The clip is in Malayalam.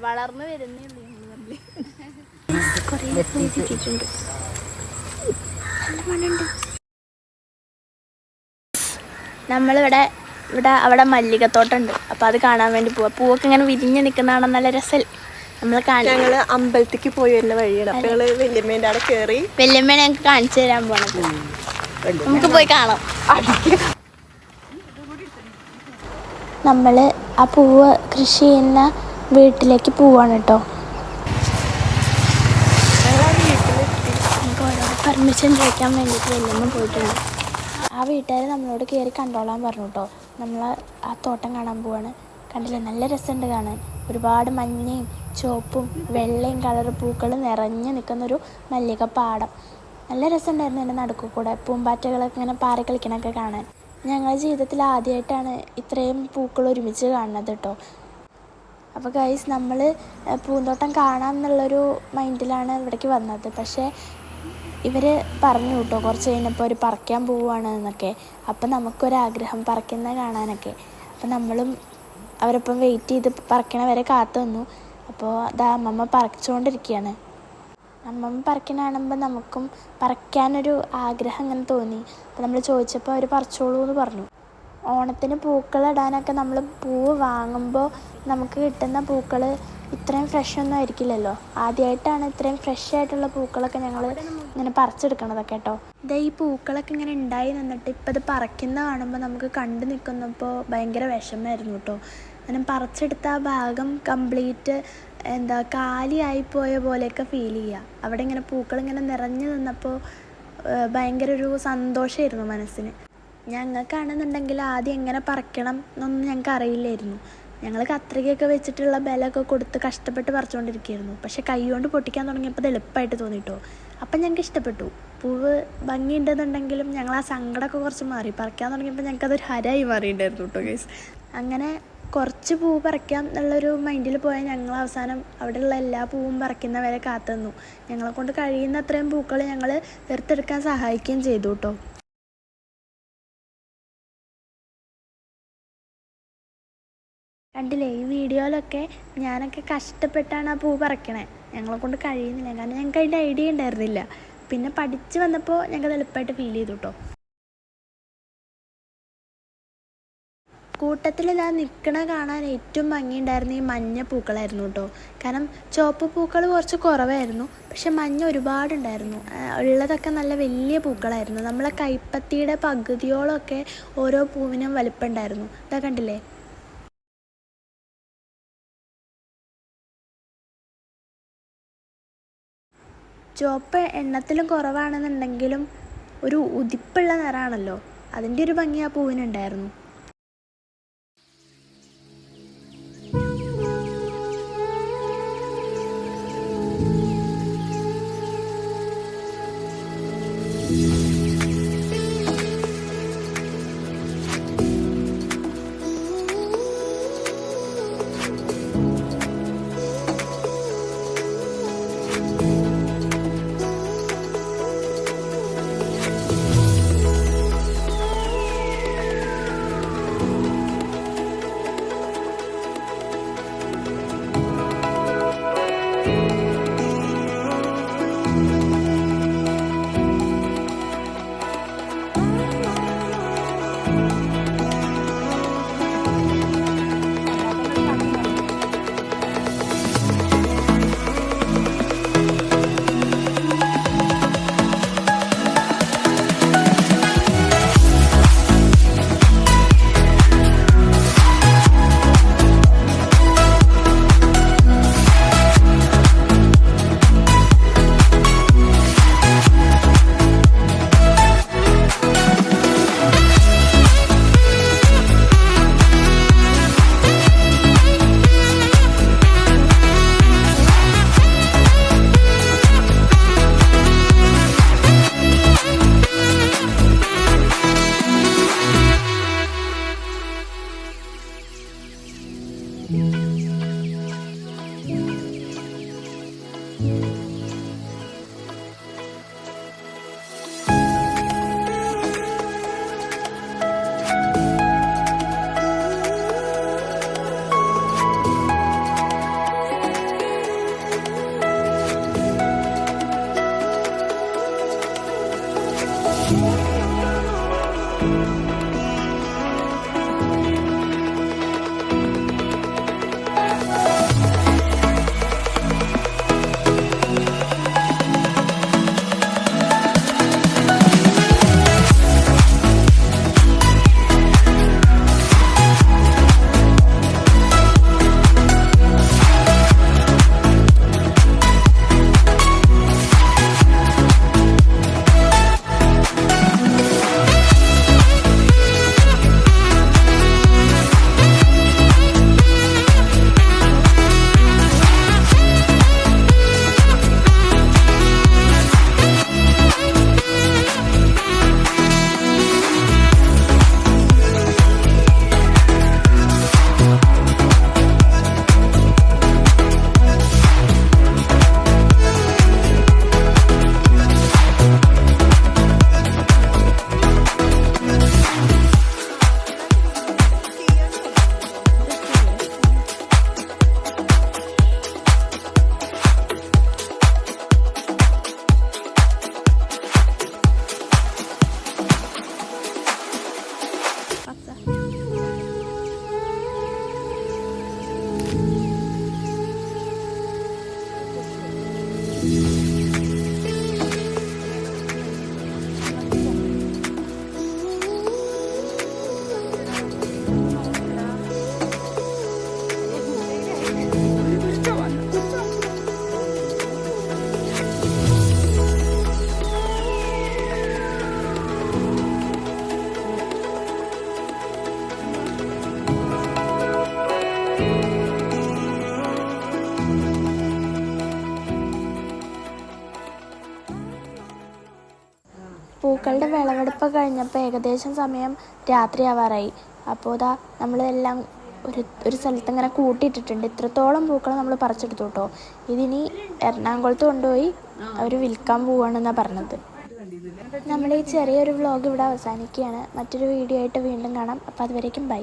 വളർന്നു വരുന്നേ നമ്മളിവിടെ അവിടെ മല്ലികത്തോട്ടുണ്ട്. അപ്പോൾ അത് കാണാൻ വേണ്ടി പോവാം. പൂവൊക്കെ ഇങ്ങനെ വിരിഞ്ഞ് നിൽക്കുന്നതാണ് നല്ല രസം. ഞങ്ങൾ അമ്പലത്തേക്ക് പോയി വരുന്ന വഴിയാണ്. അപ്പോൾ ഞങ്ങൾ വല്യമ്മേൻ്റെ അവിടെ കയറി വല്യമ്മേനെ ഞങ്ങൾക്ക് കാണിച്ചു തരാൻ പോണത്. നമുക്ക് പോയി കാണാം. നമ്മൾ ആ പൂവ് കൃഷി ചെയ്യുന്ന വീട്ടിലേക്ക് പോവാണ് കേട്ടോ. നമുക്ക് ഓരോ പെർമിഷൻ ചോദിക്കാൻ വേണ്ടിയിട്ട് വല്യമ്മ പോയിട്ടുണ്ട്. ആ വീട്ടുകാർ നമ്മളോട് കയറി കണ്ടോളാൻ പറഞ്ഞു കേട്ടോ. നമ്മൾ ആ തോട്ടം കാണാൻ പോവാണ്. കണ്ടില്ലേ, നല്ല രസമുണ്ട് കാണാൻ. ഒരുപാട് മഞ്ഞയും ചുവപ്പും വെള്ളയും കളർ പൂക്കൾ നിറഞ്ഞു നിൽക്കുന്നൊരു മല്ലികപ്പാടം. നല്ല രസമുണ്ടായിരുന്നു. എൻ്റെ നടുക്ക് കൂടെ പൂമ്പാറ്റകളൊക്കെ ഇങ്ങനെ പാറി കളിക്കണമൊക്കെ കാണാൻ. ഞങ്ങളുടെ ജീവിതത്തിൽ ആദ്യമായിട്ടാണ് ഇത്രയും പൂക്കൾ ഒരുമിച്ച് കാണുന്നത് കേട്ടോ. അപ്പോൾ ഗൈസ്, നമ്മൾ പൂന്തോട്ടം കാണാം എന്നുള്ളൊരു മൈൻഡിലാണ് ഇവിടേക്ക് വന്നത്. പക്ഷേ ഇവർ പറഞ്ഞു കേട്ടോ കുറച്ച് കഴിഞ്ഞപ്പോൾ അവർ പറിക്കാൻ പോവുകയാണ് എന്നൊക്കെ. അപ്പം നമുക്കൊരാഗ്രഹം പറിക്കുന്നത് കാണാനൊക്കെ. അപ്പം നമ്മളും അവരൊപ്പം വെയിറ്റ് ചെയ്ത് പറിക്കണ വരെ കാത്തു നിന്നു. അപ്പോൾ അതാ അമ്മമ്മ പറിച്ചുകൊണ്ടിരിക്കുകയാണ്. അമ്മമ്മ പറിക്കണ കാണുമ്പോൾ നമുക്കും പറിക്കാനൊരു ആഗ്രഹം അങ്ങനെ തോന്നി. അപ്പോൾ നമ്മൾ ചോദിച്ചപ്പോൾ അവർ പറിച്ചോളൂ എന്ന് പറഞ്ഞു. ഓണത്തിന് പൂക്കളിടാനൊക്കെ നമ്മൾ പൂവ് വാങ്ങുമ്പോൾ നമുക്ക് കിട്ടുന്ന പൂക്കൾ ഇത്രയും ഫ്രഷൊന്നും ആയിരിക്കില്ലല്ലോ. ആദ്യമായിട്ടാണ് ഇത്രയും ഫ്രഷ് ആയിട്ടുള്ള പൂക്കളൊക്കെ ഞങ്ങൾ ഇങ്ങനെ പറിച്ചെടുക്കണതൊക്കെ കേട്ടോ. ഇതാ ഈ പൂക്കളൊക്കെ ഇങ്ങനെ ഉണ്ടായി നിന്നിട്ട് ഇപ്പം ഇത് പറിക്കുന്ന കാണുമ്പോൾ നമുക്ക് കണ്ടു നിൽക്കുന്നപ്പോൾ ഭയങ്കര വിഷമമായിരുന്നു കേട്ടോ. അങ്ങനെ പറിച്ചെടുത്ത ആ ഭാഗം കംപ്ലീറ്റ് കാലിയായിപ്പോയ പോലെയൊക്കെ ഫീൽ ചെയ്യുക. അവിടെ ഇങ്ങനെ പൂക്കളിങ്ങനെ നിറഞ്ഞു നിന്നപ്പോൾ ഭയങ്കര ഒരു സന്തോഷമായിരുന്നു മനസ്സിന്. ഞങ്ങൾക്കാണെന്നുണ്ടെങ്കിൽ ആദ്യം എങ്ങനെ പറിക്കണം എന്നൊന്നും ഞങ്ങൾക്ക് അറിയില്ലായിരുന്നു. ഞങ്ങൾ കത്രികയൊക്കെ വെച്ചിട്ടുള്ള ബലമൊക്കെ കൊടുത്ത് കഷ്ടപ്പെട്ട് പറിച്ചുകൊണ്ടിരിക്കുകയായിരുന്നു. പക്ഷേ കൈ കൊണ്ട് പൊട്ടിക്കാൻ തുടങ്ങിയപ്പോൾ അത് എളുപ്പമായിട്ട് തോന്നിട്ടോ. അപ്പം ഞങ്ങൾക്ക് ഇഷ്ടപ്പെട്ടു. പൂവ് ഭംഗിയുണ്ടെന്നുണ്ടെങ്കിലും ഞങ്ങൾ ആ സങ്കടമൊക്കെ കുറച്ച് മാറി. പറിക്കാൻ തുടങ്ങിയപ്പോൾ ഞങ്ങൾക്കതൊരു ഹരമായി മാറിയിട്ടുണ്ടായിരുന്നു കേട്ടോ ഗൈസ്. അങ്ങനെ കുറച്ച് പൂവ് പറിക്കാം എന്നുള്ളൊരു മൈൻഡിൽ പോയാൽ ഞങ്ങൾ അവസാനം അവിടെയുള്ള എല്ലാ പൂവും പറിക്കുന്നവരെ കാത്തു നിന്നു. ഞങ്ങളെ കൊണ്ട് കഴിയുന്ന അത്രയും പൂക്കൾ ഞങ്ങൾ എടുത്തെടുക്കാൻ സഹായിക്കുകയും ചെയ്തു കേട്ടോ. കണ്ടില്ലേ, ഈ വീഡിയോയിലൊക്കെ ഞാനൊക്കെ കഷ്ടപ്പെട്ടാണ് ആ പൂ പറിക്കണേ. ഞങ്ങളെ കൊണ്ട് കഴിയുന്നില്ല, കാരണം ഞങ്ങൾക്ക് അതിൻ്റെ ഐഡിയ ഉണ്ടായിരുന്നില്ല. പിന്നെ പഠിച്ച് വന്നപ്പോൾ ഞങ്ങൾക്ക് എളുപ്പമായിട്ട് ഫീൽ ചെയ്തു കേട്ടോ. കൂട്ടത്തിൽ ഞാൻ നിൽക്കണ കാണാൻ ഏറ്റവും ഭംഗിയുണ്ടായിരുന്ന ഈ മഞ്ഞ പൂക്കളായിരുന്നു കേട്ടോ. കാരണം ചുവപ്പ് പൂക്കൾ കുറച്ച് കുറവായിരുന്നു, പക്ഷെ മഞ്ഞ ഒരുപാടുണ്ടായിരുന്നു. ഉള്ളതൊക്കെ നല്ല വലിയ പൂക്കളായിരുന്നു. നമ്മളെ കൈപ്പത്തിയുടെ പകുതിയോളമൊക്കെ ഓരോ പൂവിനും വലിപ്പമുണ്ടായിരുന്നു. ഇതാ കണ്ടില്ലേ. ചുവപ്പ് എണ്ണത്തിലും കുറവാണെന്നുണ്ടെങ്കിലും ഒരു ഉതിപ്പുള്ള നിറമാണല്ലോ, അതിൻ്റെ ഒരു ഭംഗി ആ പൂവിനുണ്ടായിരുന്നു. പൂക്കളുടെ വിളവെടുപ്പ് കഴിഞ്ഞപ്പോൾ ഏകദേശം സമയം രാത്രിയാവാറായി. അപ്പോൾ ഇതാ നമ്മളെല്ലാം ഒരു സ്ഥലത്ത് ഇങ്ങനെ കൂട്ടിയിട്ടിട്ടുണ്ട്. ഇത്രത്തോളം പൂക്കൾ നമ്മൾ പറിച്ചെടുത്തു കേട്ടോ. ഇതിനി എറണാകുളത്ത് കൊണ്ടുപോയി അവർ വിൽക്കാൻ പോവുകയാണെന്നാണ് പറഞ്ഞത്. നമ്മൾ ഈ ചെറിയൊരു വ്ളോഗ് ഇവിടെ അവസാനിക്കുകയാണ്. മറ്റൊരു വീഡിയോ ആയിട്ട് വീണ്ടും കാണാം. അപ്പോൾ അതുവരേക്കും ബൈ.